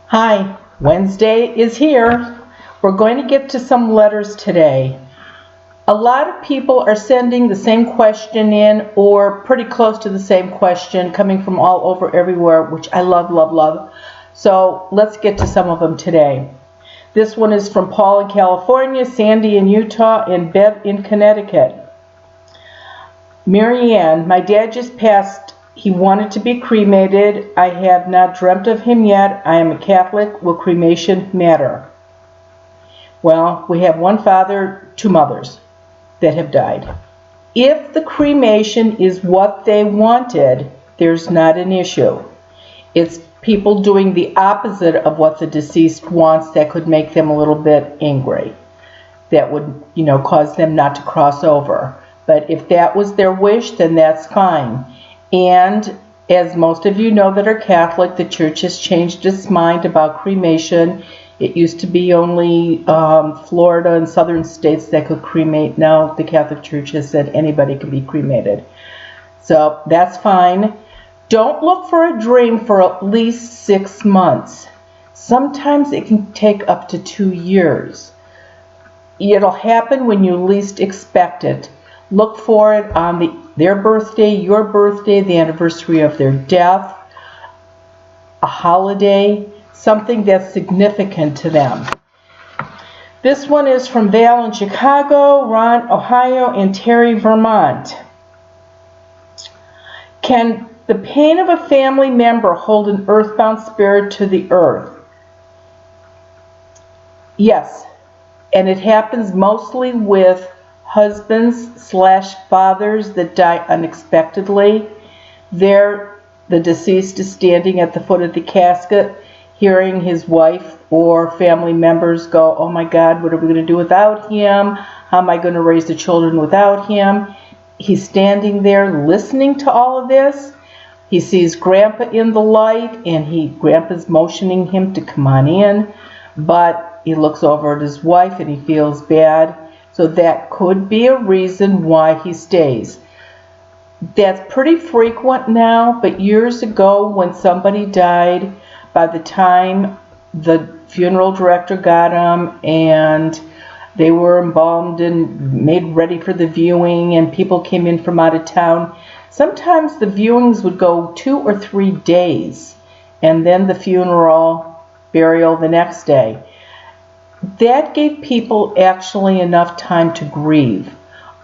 Hi, Wednesday is here. We're going to get to some letters today. A lot of people are sending the same question in or pretty close to the same question coming from all over everywhere, which I love, love, love. So let's get to some of them today. This one is from Paul in California, Sandy in Utah, and Bev in Connecticut. Mary Ann, my dad just passed. He wanted to be cremated. I have not dreamt of him yet. I am a Catholic. Will cremation matter? Well, we have one father, two mothers that have died. If the cremation is what they wanted, there's not an issue. It's people doing the opposite of what the deceased wants that could make them a little bit angry. That would, cause them not to cross over. But if that was their wish, then that's fine. And as most of you know that are Catholic, the church has changed its mind about cremation. It used to be only Florida and southern states that could cremate. Now the Catholic Church has said anybody can be cremated. So that's fine. Don't look for a dream for at least 6 months. Sometimes it can take up to 2 years. It'll happen when you least expect it. Look for it on their birthday, your birthday, the anniversary of their death, a holiday, something that's significant to them. This one is from Val in Chicago, Ron, Ohio, and Terry, Vermont. Can the pain of a family member hold an earthbound spirit to the earth? Yes, and it happens mostly with husbands/fathers that die unexpectedly. The deceased is standing at the foot of the casket, hearing his wife or family members go, "Oh my God, what are we going to do without him? How am I going to raise the children without him?" He's standing there listening to all of this. He sees Grandpa in the light, and Grandpa's motioning him to come on in, but he looks over at his wife and he feels bad. So that could be a reason why he stays. That's pretty frequent now, but years ago when somebody died, by the time the funeral director got them and they were embalmed and made ready for the viewing and people came in from out of town, sometimes the viewings would go 2 or 3 days and then the funeral, burial the next day. That gave people actually enough time to grieve.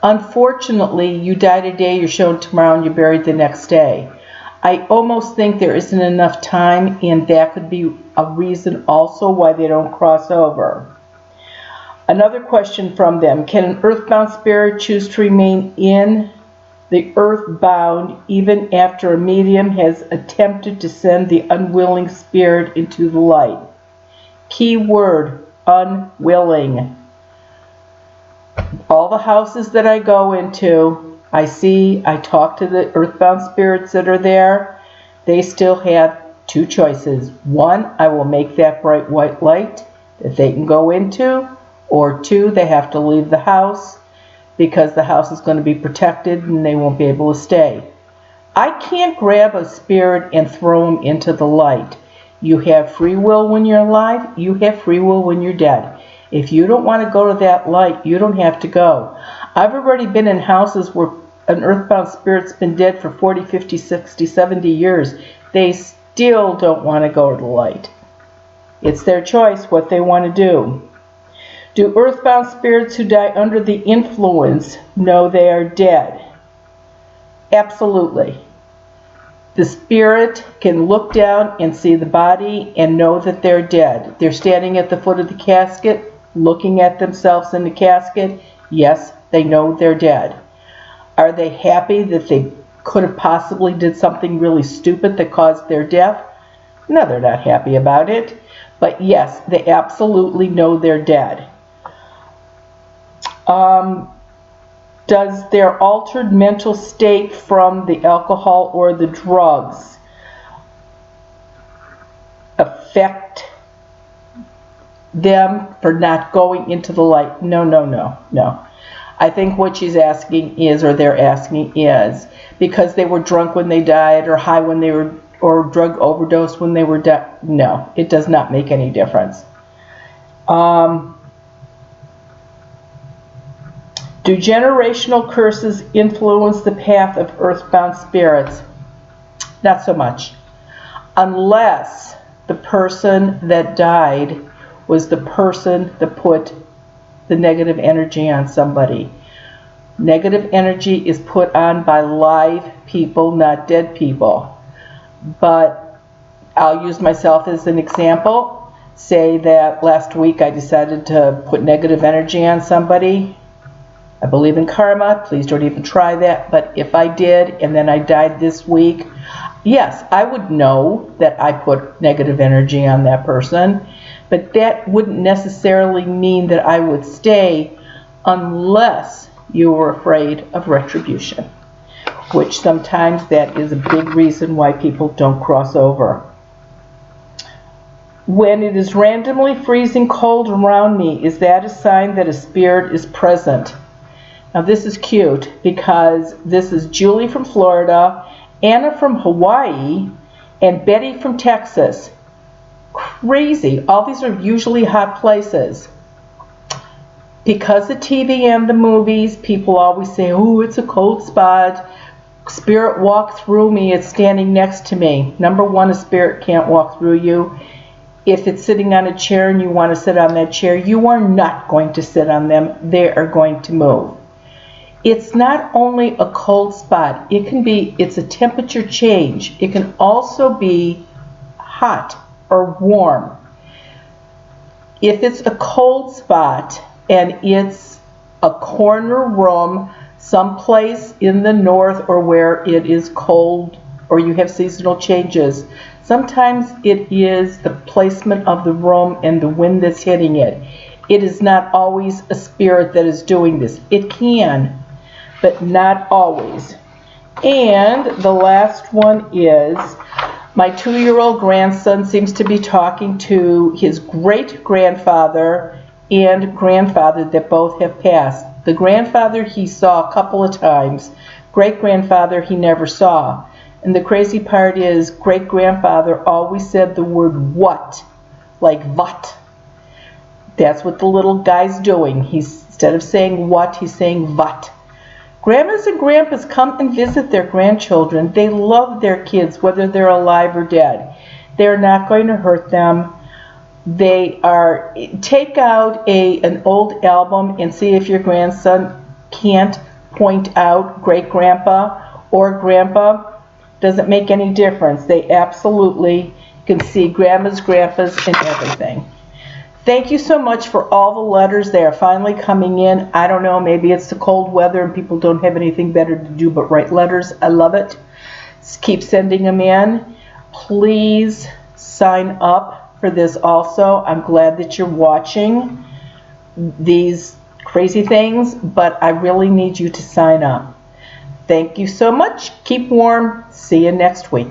Unfortunately, you die today, you're shown tomorrow, and you're buried the next day. I almost think there isn't enough time, and that could be a reason also why they don't cross over. Another question from them: can an earthbound spirit choose to remain in the earthbound even after a medium has attempted to send the unwilling spirit into the light? Key word: unwilling. All the houses that I go into, I talk to the earthbound spirits that are there. They still have 2 choices. 1, I will make that bright white light that they can go into, or 2, they have to leave the house because the house is going to be protected and they won't be able to stay. I can't grab a spirit and throw them into the light. You have free will when you're alive. You have free will when you're dead. If you don't want to go to that light, you don't have to go. I've already been in houses where an earthbound spirit's been dead for 40, 50, 60, 70 years. They still don't want to go to the light. It's their choice what they want to do. Do earthbound spirits who die under the influence know they are dead? Absolutely. The spirit can look down and see the body and know that they're dead. They're standing at the foot of the casket, looking at themselves in the casket. Yes, they know they're dead. Are they happy that they could have possibly did something really stupid that caused their death? No, they're not happy about it. But yes, they absolutely know they're dead. Does their altered mental state from the alcohol or the drugs affect them for not going into the light? No. I think what she's asking is, or they're asking is, because they were drunk when they died or high when they were or drug overdose when they were no, it does not make any difference. Do generational curses influence the path of earthbound spirits? Not so much. Unless the person that died was the person that put the negative energy on somebody. Negative energy is put on by live people, not dead people. But I'll use myself as an example. Say that last week I decided to put negative energy on somebody. I believe in karma. Please don't even try that. But if I did and then I died this week, yes, I would know that I put negative energy on that person. But that wouldn't necessarily mean that I would stay unless you were afraid of retribution, which sometimes that is a big reason why people don't cross over. When it is randomly freezing cold around me, is that a sign that a spirit is present? Now this is cute because this is Julie from Florida, Anna from Hawaii, and Betty from Texas. Crazy. All these are usually hot places. Because of TV and the movies, people always say, oh, it's a cold spot. Spirit walked through me. It's standing next to me. Number one, a spirit can't walk through you. If it's sitting on a chair and you want to sit on that chair, you are not going to sit on them. They are going to move. It's not only a cold spot. It's a temperature change. It can also be hot or warm. If it's a cold spot and it's a corner room someplace in the north or where it is cold or you have seasonal changes, sometimes it is the placement of the room and the wind that's hitting it. It is not always a spirit that is doing this. It can, but not always. And the last one is my 2-year-old grandson seems to be talking to his great-grandfather and grandfather that both have passed. The grandfather he saw a couple of times. Great-grandfather he never saw. And the crazy part is great-grandfather always said the word what, like what. That's what the little guy's doing. Instead of saying what, he's saying what. Grandmas and grandpas come and visit their grandchildren. They love their kids, whether they're alive or dead. They're not going to hurt them. Take out an old album and see if your grandson can't point out great-grandpa or grandpa. Doesn't make any difference. They absolutely can see grandmas, grandpas, and everything. Thank you so much for all the letters. They are finally coming in. I don't know, maybe it's the cold weather and people don't have anything better to do but write letters. I love it. Just keep sending them in. Please sign up for this also. I'm glad that you're watching these crazy things, but I really need you to sign up. Thank you so much. Keep warm. See you next week.